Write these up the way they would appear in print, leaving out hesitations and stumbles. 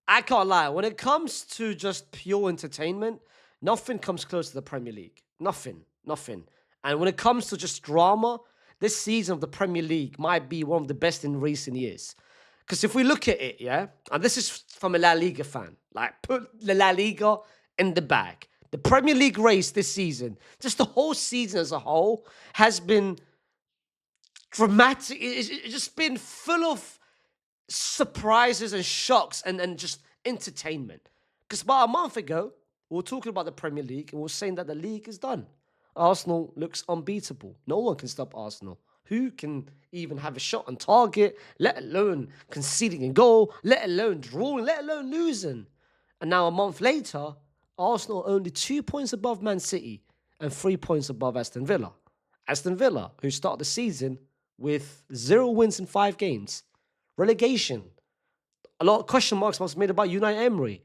I can't lie. When it comes to just pure entertainment, nothing comes close to the Premier League. Nothing. And when it comes to just drama, this season of the Premier League might be one of the best in recent years. Because if we look at it, yeah, and this is from a La Liga fan, like put the La Liga in the bag. The Premier League race this season, just the whole season as a whole, has been dramatic. It's just been full of surprises and shocks and just entertainment. Because about a month ago, we were talking about the Premier League and we were saying that the league is done. Arsenal looks unbeatable. No one can stop Arsenal. Who can even have a shot on target, let alone conceding a goal, let alone drawing, let alone losing? And now a month later, Arsenal are only 2 points above Man City and 3 points above Aston Villa. Aston Villa, who started the season with 0 wins in 5 games. Relegation. A lot of question marks was made about Unai Emery.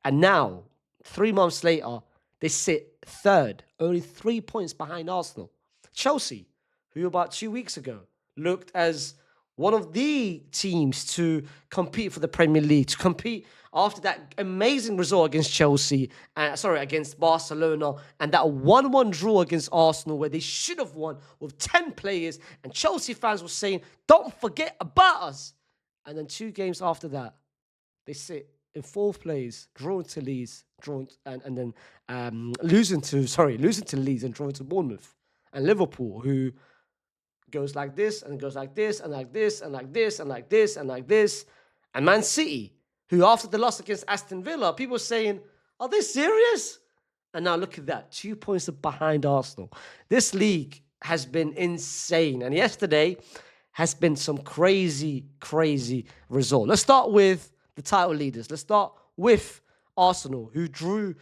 And now, 3 months later, they sit third, only 3 points behind Arsenal. Chelsea, who about 2 weeks ago looked as one of the teams to compete for the Premier League, to compete after that amazing result against against Barcelona, and that 1-1 draw against Arsenal where they should have won with 10 players, and Chelsea fans were saying, don't forget about us. And then 2 games after that, they sit in 4th place, drawing to Leeds, losing to Leeds and drawing to Bournemouth. And Liverpool, who goes like this, and goes like this, and like this, and like this, and like this, and like this. And Man City, who after the loss against Aston Villa, people were saying, are they serious? And now look at that, 2 points behind Arsenal. This league has been insane. And yesterday has been some crazy, crazy result. Let's start with the title leaders. Let's start with Arsenal, who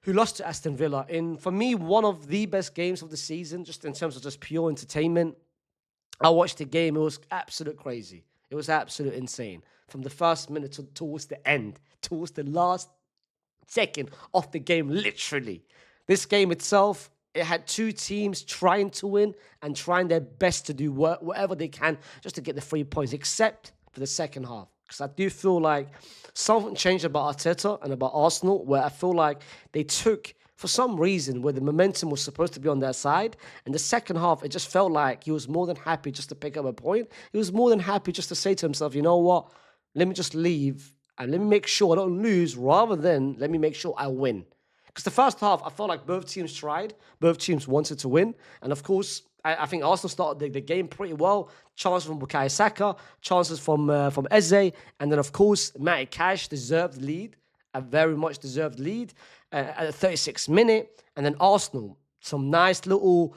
lost to Aston Villa in, for me, one of the best games of the season, just in terms of just pure entertainment. I watched the game. It was absolute crazy. It was absolute insane. From the first minute towards the end, towards the last second of the game, literally. This game itself, it had 2 teams trying to win and trying their best to do whatever they can just to get the 3 points, except for the second half. Because I do feel like something changed about Arteta and about Arsenal, where I feel like they took, for some reason, where the momentum was supposed to be on their side. In the second half, it just felt like he was more than happy just to pick up a point. He was more than happy just to say to himself, you know what, let me just leave and let me make sure I don't lose rather than let me make sure I win. Because the first half, I felt like both teams tried. Both teams wanted to win. And of course, I think Arsenal started the game pretty well. Chances from Bukayo Saka, chances from Eze. And then, of course, Matty Cash deserved the lead. A very much deserved lead at the 36th minute. And then Arsenal, some nice little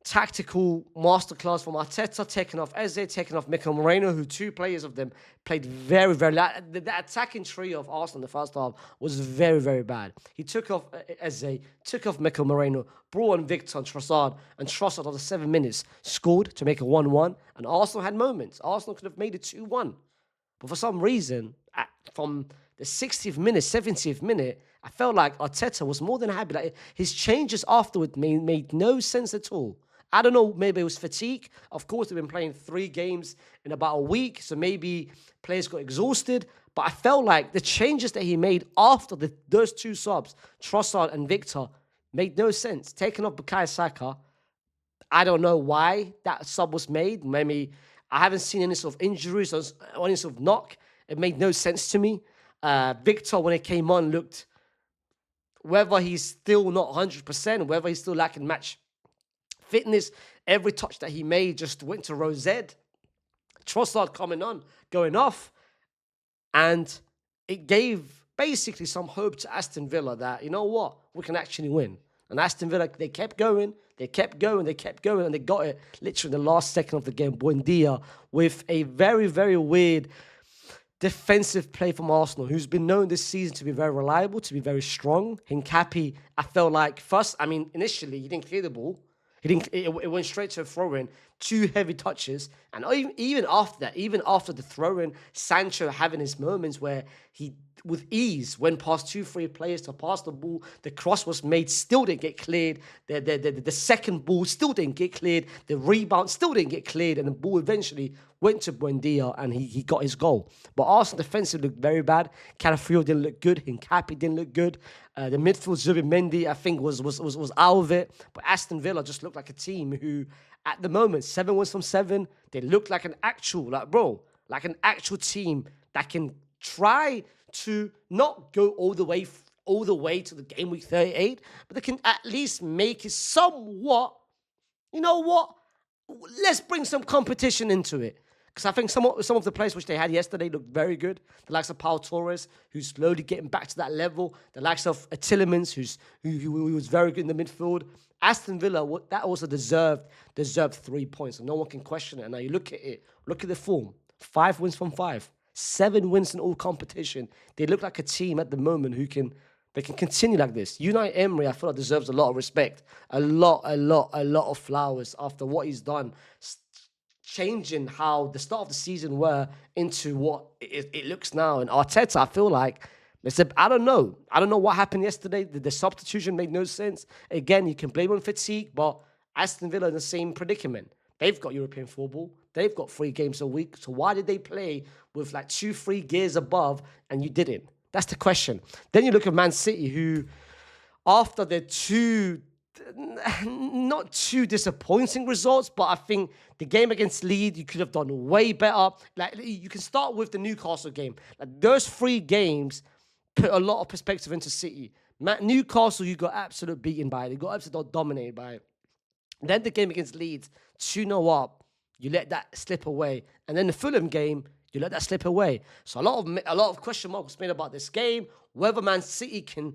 tactical masterclass from Arteta, taking off Eze, taking off Mikel Moreno, who 2 players of them played very, very... The attacking trio of Arsenal in the first half was very, very bad. He took off Eze, took off Mikel Moreno, brought on Victor and Trossard after 7 minutes scored to make it 1-1, and Arsenal had moments. Arsenal could have made it 2-1. But for some reason, from the 60th minute, 70th minute, I felt like Arteta was more than happy. Like, his changes afterward made no sense at all. I don't know, maybe it was fatigue. Of course, they've been playing 3 games in about a week, so maybe players got exhausted. But I felt like the changes that he made after those 2 subs, Trossard and Victor, made no sense. Taking off Bukayo Saka, I don't know why that sub was made. Maybe I haven't seen any sort of injuries or any sort of knock. It made no sense to me. Victor, when he came on, looked, whether he's still not 100%, whether he's still lacking match fitness, every touch that he made just went to row Z. Trossard coming on, going off. And it gave basically some hope to Aston Villa that, you know what, we can actually win. And Aston Villa, they kept going, and they got it literally in the last second of the game. Buendia with a very, very weird defensive play from Arsenal, who's been known this season to be very reliable, to be very strong. Hincapi, I felt like initially he didn't clear the ball. It went straight to a throw-in. 2 heavy touches. And even after that, even after the throw-in, Sancho having his moments where he, with ease, went past 2-3 players to pass the ball. The cross was made, still didn't get cleared. The second ball still didn't get cleared. The rebound still didn't get cleared. And the ball eventually went to Buendia and he got his goal. But Arsenal defensively looked very bad. Calafiori didn't look good. Hincapi didn't look good. The midfield, Zubimendi, I think, was out of it. But Aston Villa just looked like a team who, at the moment, 7 wins from 7. They looked like an actual, like an actual team that can try to not go all the way to the game week 38, but they can at least make it somewhat, you know what? Let's bring some competition into it. Because I think some of the players which they had yesterday looked very good. The likes of Pau Torres, who's slowly getting back to that level. The likes of Tillemans, who was very good in the midfield. Aston Villa, that also deserved 3 points, and no one can question it. And now you look at it, look at the form. 5 wins from 5. 7 wins in all competition. They look like a team at the moment who can continue like this. Unai Emery, I feel like, deserves a lot of respect, a lot of flowers after what he's done, changing how the start of the season were into what it looks now. And Arteta, I feel like, I don't know what happened yesterday. The substitution made no sense. Again, you can blame on fatigue, but Aston Villa in the same predicament. They've got European football. They've got 3 games a week. So why did they play with like 2-3 gears above and you didn't? That's the question. Then you look at Man City, who, after their not too disappointing results, but I think the game against Leeds, you could have done way better. Like, you can start with the Newcastle game. Like, those 3 games put a lot of perspective into City. Newcastle, you got absolutely beaten by it. They got absolutely dominated by it. Then the game against Leeds, 2-0 up, you let that slip away. And then the Fulham game, you let that slip away. So a lot of question marks made about this game, whether Man City can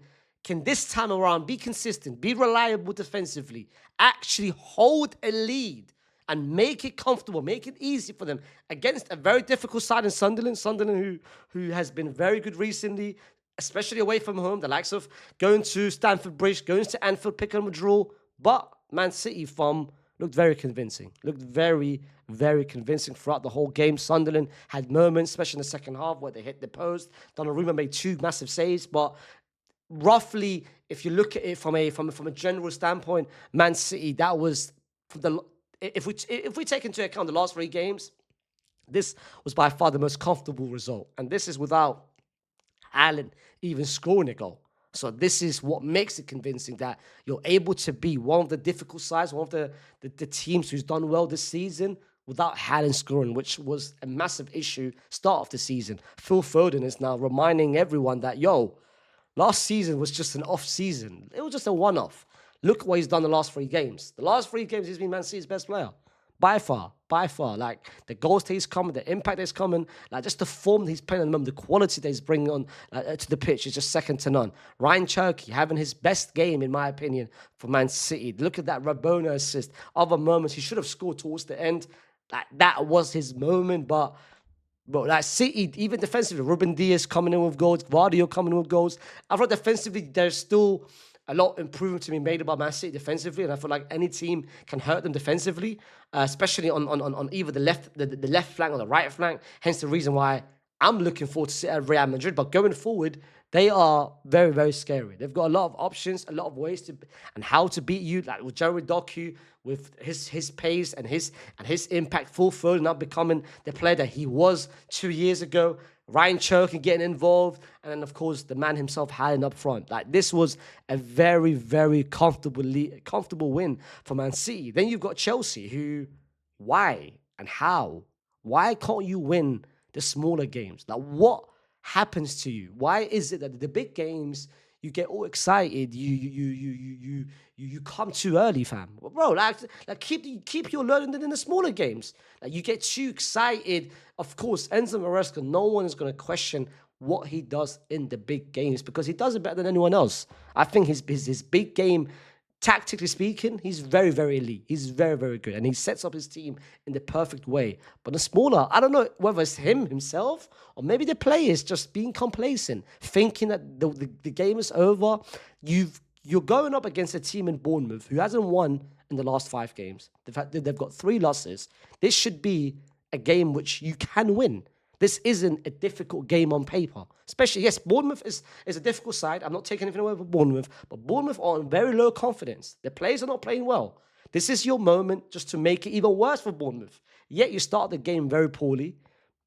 this time around be consistent, be reliable defensively, actually hold a lead and make it comfortable, make it easy for them against a very difficult side in Sunderland. Sunderland who has been very good recently, especially away from home, the likes of going to Stamford Bridge, going to Anfield, picking up a draw. But Man City looked very convincing. Looked very, very convincing throughout the whole game. Sunderland had moments, especially in the second half, where they hit the post. Donnarumma made 2 massive saves, but roughly, if you look at it from a general standpoint, Man City, that was if we take into account the last 3 games, this was by far the most comfortable result, and this is without Haaland even scoring a goal. So this is what makes it convincing that you're able to be one of the difficult sides, one of the teams who's done well this season without Haaland scoring, which was a massive issue start of the season. Phil Foden is now reminding everyone that, last season was just an off season. It was just a one-off. Look what he's done the last 3 games. The last 3 games, he's been Man City's best player. By far. Like, the goals that he's coming, the impact that's coming, like, just the form that he's playing at the moment, the quality that he's bringing on to the pitch is just second to none. Ryan Cherky having his best game, in my opinion, for Man City. Look at that Rabona assist. Other moments, he should have scored towards the end. That was his moment, but like City, even defensively, Ruben Dias coming in with goals, Guardiola coming in with goals. I thought defensively, there's still a lot of improvement to be made about Man City defensively, and I feel like any team can hurt them defensively, especially on either the left flank or the right flank. Hence the reason why I'm looking forward to see at Real Madrid. But going forward, they are very, very scary. They've got a lot of options, a lot of ways to and how to beat you. Like with Jerry Doku, with his pace and his impact, full forward, now becoming the player that he was 2 years ago. Ryan Cherky getting involved, and then of course the man himself hiding up front. Like, this was a very, very comfortable win for Man City. Then you've got Chelsea, who, why and how? Why can't you win the smaller games? Like, what happens to you? Why is it that the big games you get all excited, you come too early, fam? Bro, like keep your learning in the smaller games. Like, you get too excited. Of course, Enzo Maresca, no one is going to question what he does in the big games because he does it better than anyone else. I think his big game, tactically speaking, he's very, very elite. He's very, very good. And he sets up his team in the perfect way. But the smaller, I don't know whether it's himself or maybe the players just being complacent, thinking that the game is over. You're going up against a team in Bournemouth who hasn't won in the last 5 games. The fact that they've got 3 losses. This should be a game which you can win. This isn't a difficult game on paper. Especially, yes, Bournemouth is a difficult side. I'm not taking anything away from Bournemouth, but Bournemouth are on very low confidence. The players are not playing well. This is your moment just to make it even worse for Bournemouth. Yet you start the game very poorly.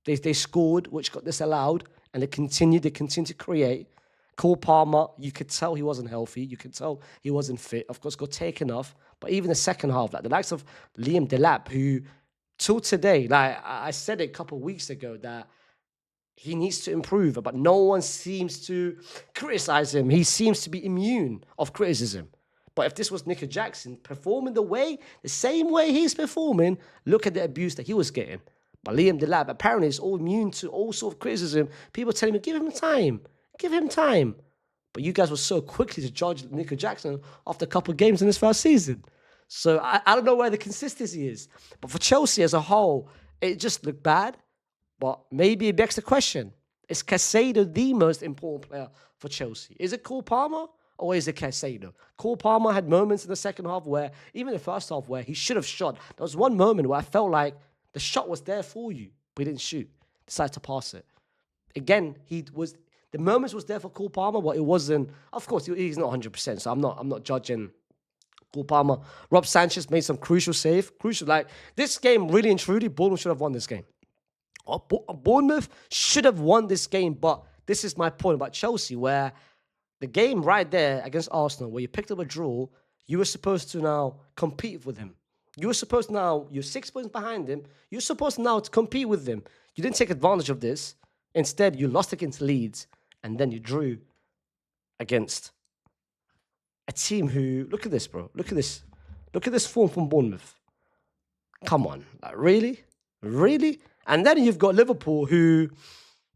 They scored, which got disallowed, and they continued to create. Cole Palmer, you could tell he wasn't healthy. You could tell he wasn't fit. Of course, got taken off. But even the second half, like the likes of Liam Delap, who till today, like I said it a couple of weeks ago, that he needs to improve, but no one seems to criticize him. He seems to be immune of criticism. But if this was Nico Jackson performing the same way he's performing, look at the abuse that he was getting. But Liam Delap apparently is all immune to all sort of criticism. People telling me, give him time. Give him time. But you guys were so quickly to judge Nico Jackson after a couple of games in his first season. So I don't know where the consistency is. But for Chelsea as a whole, it just looked bad. But maybe it begs the question. Is Caicedo the most important player for Chelsea? Is it Cole Palmer or is it Caicedo? Cole Palmer had moments in the second half where, even the first half, where he should have shot. There was one moment where I felt like the shot was there for you, but he didn't shoot. Decided to pass it. Again, the moments was there for Cole Palmer, but it wasn't. Of course, he's not 100%, so I'm not judging Cole Palmer. Rob Sanchez made some crucial save. Like this game, really and truly, Bournemouth should have won this game. Bournemouth should have won this game, but this is my point about Chelsea, where the game right there against Arsenal, where you picked up a draw, you were supposed to now compete with him. You were supposed to now, you're 6 points behind him. You're supposed now to compete with him. You didn't take advantage of this. Instead, you lost against Leeds, and then you drew against a team who, look at this, bro. Look at this. Look at this form from Bournemouth. Come on. Like, really? Really? And then you've got Liverpool, who,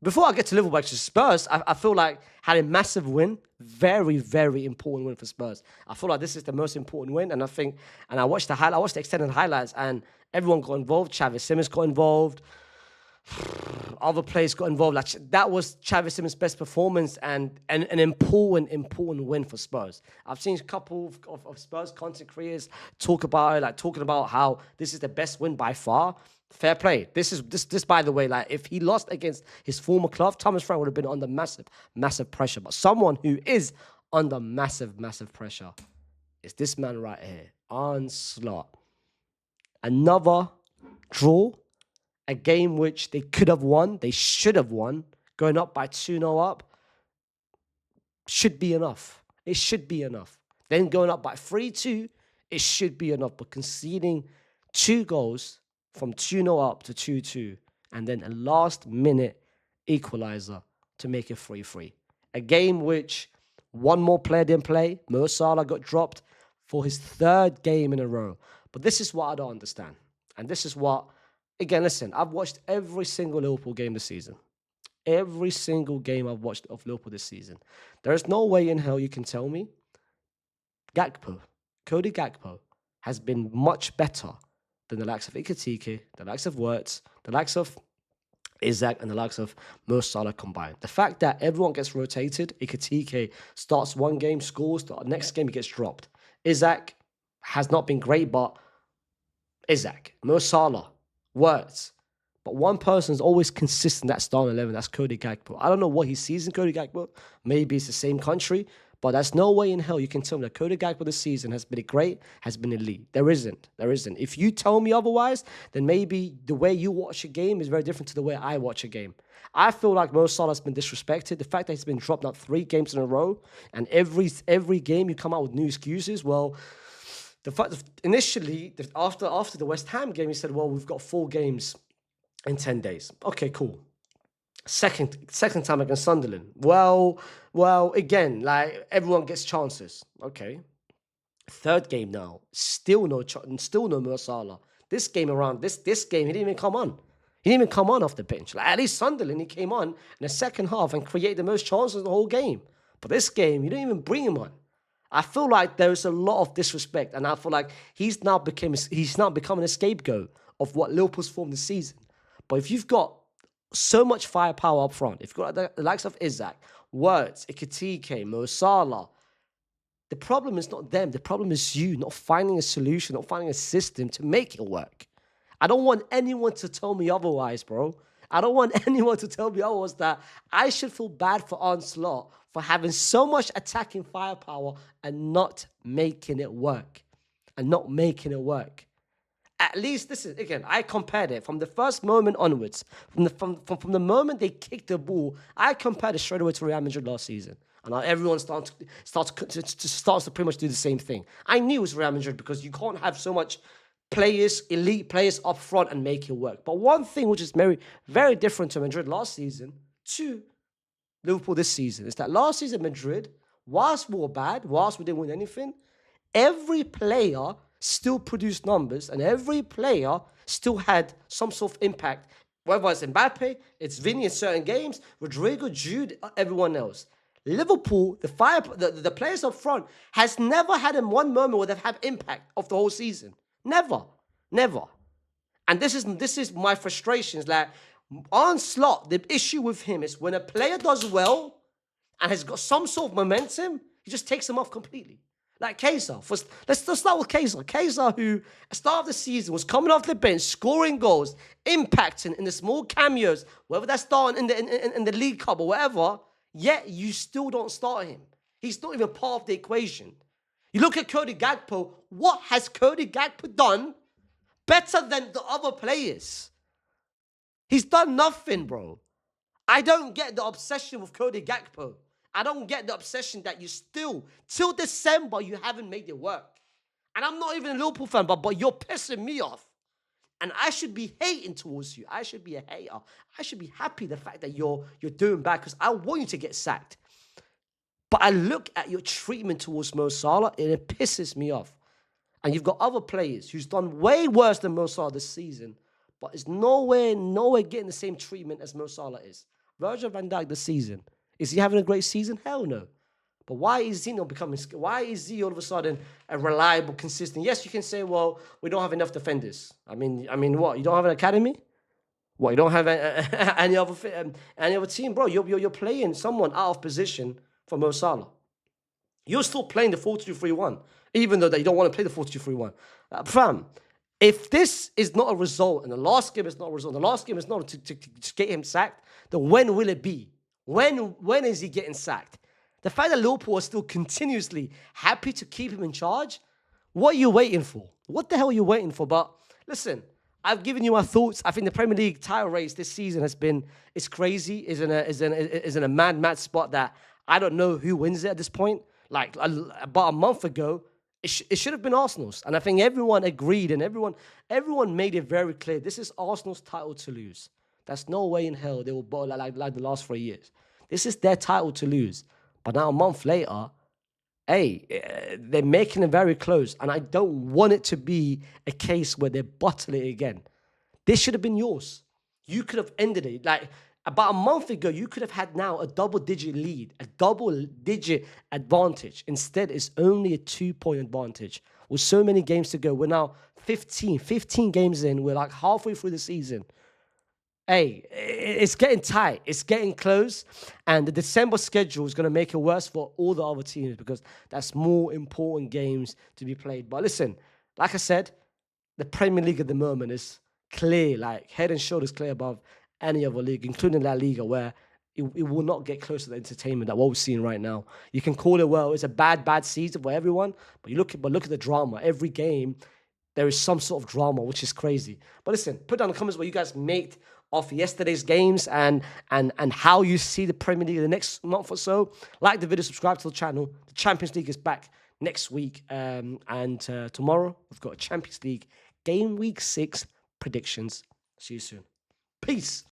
before I get to Liverpool, actually, Spurs, I feel like had a massive win. Very, very important win for Spurs. I feel like this is the most important win. And I watched the extended highlights, and everyone got involved. Xavi Simons got involved. Other players got involved. Like, that was Xavi Simons' best performance and an important win for Spurs. I've seen a couple of Spurs content creators talk about it, like talking about how this is the best win by far. Fair play. This by the way, like if he lost against his former club, Thomas Frank would have been under massive pressure. But someone who is under massive pressure is this man right here, Onslaught. Another draw. A game which they could have won, they should have won, going up by 2-0 up, should be enough. It should be enough. Then going up by 3-2, it should be enough. But conceding 2 goals from 2-0 up to 2-2, and then a last-minute equalizer to make it 3-3. A game which one more player didn't play. Mo Salah got dropped for his 3rd game in a row. But this is what I don't understand. And this is what... Again, listen, I've watched every single Liverpool game this season. Every single game I've watched of Liverpool this season. There is no way in hell you can tell me Cody Gakpo, has been much better than the likes of Ikatike, the likes of Wirtz, the likes of Isak, and the likes of Mo Salah combined. The fact that everyone gets rotated, Ikatike starts one game, scores, the next game he gets dropped. Isak has not been great, but Mo Salah, words. But one person's always consistent, that starting 11, that's Cody Gakpo. I don't know what he sees in Cody Gakpo. Maybe it's the same country, but there's no way in hell you can tell me that Cody Gakpo this season has been great, has been elite. There isn't. If you tell me otherwise, then maybe the way you watch a game is very different to the way I watch a game. I feel like Mo Salah's been disrespected. The fact that he's been dropped now 3 games in a row, and every game you come out with new excuses, well... The fact that initially, after the West Ham game, he said, well, we've got 4 games in 10 days. Okay, cool. Second time against Sunderland. Well, again, like everyone gets chances. Okay. 3rd game now. Still no Mo Salah. This game, he didn't even come on. He didn't even come on off the bench. Like, at least Sunderland, he came on in the second half and created the most chances of the whole game. But this game, you didn't even bring him on. I feel like there is a lot of disrespect, and I feel like he's now becoming a scapegoat of what Liverpool's formed this season. But if you've got so much firepower up front, if you've got the likes of Isak, Wirtz, Ikatike, Mo Salah, The problem is not them. The problem is you not finding a solution, not finding a system to make it work. I don't want anyone to tell me otherwise, bro. I don't want anyone to tell me otherwise that I should feel bad for Onslaught for having so much attacking firepower and not making it work. And not making it work. At least, this is, again, I compared it from the first moment onwards. From the moment they kicked the ball, I compared it straight away to Real Madrid last season. And now everyone starts to pretty much do the same thing. I knew it was Real Madrid because you can't have so much players, elite players up front and make it work. But one thing which is very, very different to Madrid last season to Liverpool this season is that last season Madrid, whilst we were bad, whilst we didn't win anything, every player still produced numbers and every player still had some sort of impact. Whether it's Mbappe, it's Vinny in certain games, Rodrigo, Jude, everyone else. Liverpool, the players up front, has never had in one moment where they've had impact of the whole season. Never. Never. And this is my frustrations. Like, Onslaught, the issue with him is when a player does well and has got some sort of momentum, he just takes them off completely. Like Kaiser. Let's start with Kaiser. Kaiser, who at the start of the season was coming off the bench, scoring goals, impacting in the small cameos, whether that's starting in the League Cup or whatever, yet you still don't start him. He's not even part of the equation. You look at Cody Gakpo. What has Cody Gakpo done better than the other players? He's done nothing, bro. I don't get the obsession with Cody Gakpo. I don't get the obsession that you still, till December, you haven't made it work. And I'm not even a Liverpool fan, but you're pissing me off. And I should be hating towards you. I should be a hater. I should be happy the fact that you're doing bad because I want you to get sacked. But I look at your treatment towards Mo Salah and it pisses me off. And you've got other players who's done way worse than Mo Salah this season, but is nowhere getting the same treatment as Mo Salah is. Virgil van Dijk this season. Is he having a great season? Hell no. But why is he not becoming... Why is he all of a sudden a reliable, consistent... Yes, you can say, well, we don't have enough defenders. I mean, what? You don't have an academy? What? You don't have any other team? Bro, you're playing someone out of position for Mo Salah. You're still playing the 4-2-3-1, even though that you don't want to play the 4-2-3-1. Fam, if this is not a result, and the last game is not a result, the last game is not to get him sacked, then when will it be? When is he getting sacked? The fact that Liverpool are still continuously happy to keep him in charge, what are you waiting for? What the hell are you waiting for? But listen, I've given you my thoughts. I think the Premier League title race this season it's crazy. Is in a mad spot that I don't know who wins it at this point. Like about a month ago, it should have been Arsenal's. And I think everyone agreed and everyone made it very clear. This is Arsenal's title to lose. There's no way in hell they will bowl like the last 3 years. This is their title to lose. But now a month later, they're making it very close. And I don't want it to be a case where they bottle it again. This should have been yours. You could have ended it. Like about a month ago, you could have had now a double-digit lead, a double-digit advantage. Instead, it's only a 2-point advantage. With so many games to go, we're now 15 games in. We're like halfway through the season. It's getting tight. It's getting close. And the December schedule is going to make it worse for all the other teams because that's more important games to be played. But listen, like I said, the Premier League at the moment is clear, like head and shoulders clear above any other league, including La Liga, where it will not get close to the entertainment that what we're seeing right now. You can call it, well, it's a bad season for everyone, but look at the drama. Every game, there is some sort of drama, which is crazy. But listen, put down in the comments what you guys made of yesterday's games and how you see the Premier League in the next month or so. Like the video, subscribe to the channel. The Champions League is back next week. And tomorrow, we've got a Champions League Game Week 6 predictions. See you soon. Peace.